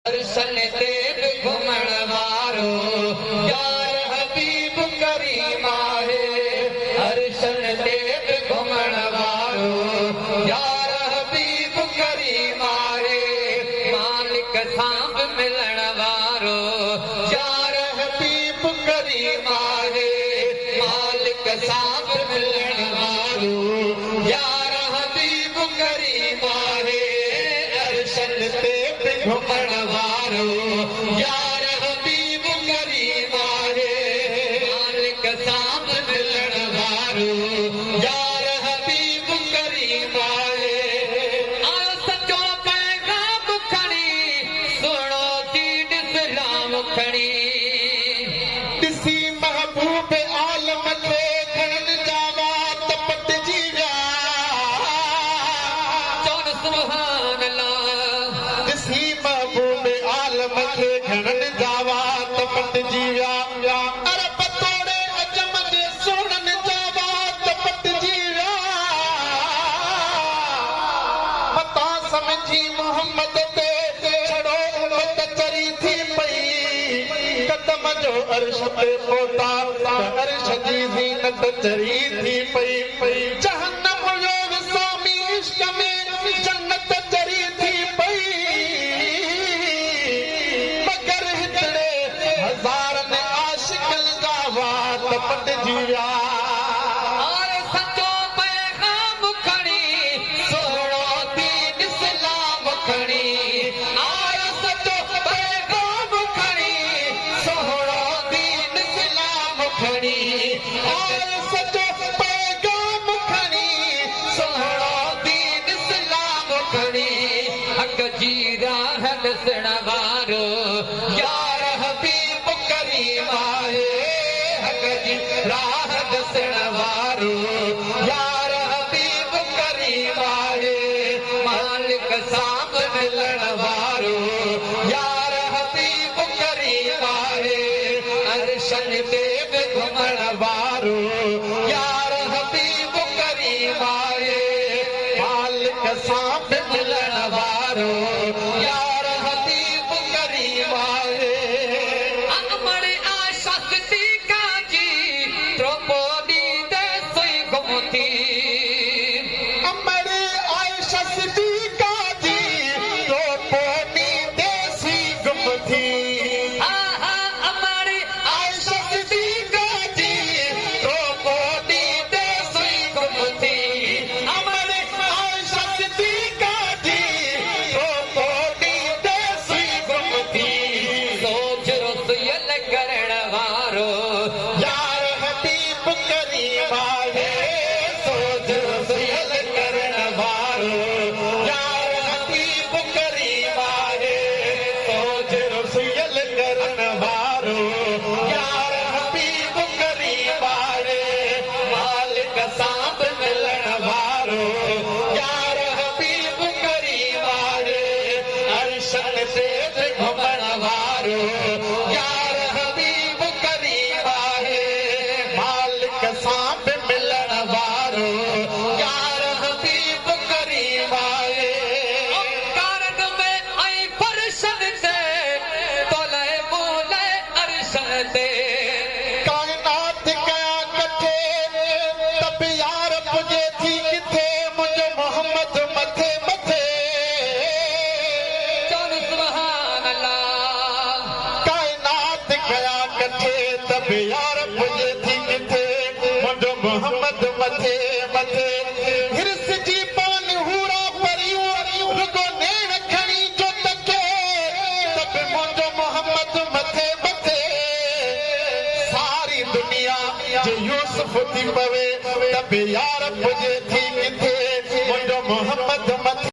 दर्शन ते घुमण वारो यार हबीब करीम आहे। दर्शन ते घुमण वारो यार हबीब करीम आहे। मालिक सां बि मिलण वारो यार हबीब करीम आहे। मालिक सां बि मिलण वारो यार हबीब करीम आहे। दर्शन ते घुमण वारो यार हबीब करीम आहे। मालिक सां बि मिलण वारो यार हबीब करीम आहे। आयो सचो पैगाम खणी सुणो थी इस्लाम खणी। ॾिसी महबूब आलम खे खणनि जावा त पटिजी विया। चवनि सुभान अल्लाह। ॾिसी महबूब आलम खे खणनि जावा त पटिजी विया। अरे पतोड़े अजम जे सोननि जावा त पटिजी विया। मता समझी मोहम्मद ते छड़ो त चरी थी पई। कदम जो अर्श ते पहुता अर्श जी ज़ीनत चरी थी पई। जहन्नम हुयो विसामी इश्क में जन्नत चरी थी पई। मगर हिकिड़े हज़ारनि आशिक़नि जा वात पटिजी विया। आयो सचो पैगाम खणी सुणो थी इस्लाम खणी। आयो सचो पैगाम खणी सुणो थी इस्लाम खणी। आयो सचो पैगाम खणी सुणो थी इस्लाम खणी। हक़ जी राह ॾिसण वारो यार हबीब करीम आहे। हक़ जी राह ॾिसण वारो यार हबीब करीम आहे। मालिक सां बि मिलण वारो यार हबीब करीम आहे। अर्शन ते बि घुमण वारो यार हबीब करीम आहे। मालिक सां बि मिलण वारो यार हबीब करीम आहे। अमर आशा सिद्दीक़ा जी द्रौपदी ते सोई घुमती। अमर आयशा सिद्दीक़ा जी द्रौपदी देसी गुम थी। आहा अमर आशा सिद्दीक़ा जी द्रौपदी ते सोई घुमती। अमर आयशा सिद्दीक़ा जी द्रौपदी देसी गुम थी। सोच रसोयल करण वारो यार हबीब करीम आहे। सोच रसोयल करण वारो यार हबीब करीम आहे। सोच रसोयल करण वारो यार हबीब करीम आहे। मालिक सां बि मिलण वारो यार हबीब करीम आहे। अर्शन ते बि घुमण वारो यार हबीब करीम आहे। मालिक सां बि मिलण वारो यार हबीब करीम आहे। कारन में ऐं फर्शन ते तोले बोले अर्शन ते। काइनात कया कठे तब यार पुॼे थी किथे मुंहिंजो मोहम्मद मथे मथे। चवनि सुभान अल्लाह। काइनात कया कठे तब यार पुॼे थी किथे मुंहिंजो मोहम्मद मथे मथे। हिरस जी पान हूरा परियूं रुगो नेण खणी जो तके तब मुंहिंजो मोहम्मद मथे मथे। सारी दुनिया जे यूसुफ थी पवे तब यार पुॼे थी किथे मुंहिंजो मोहम्मद मथे।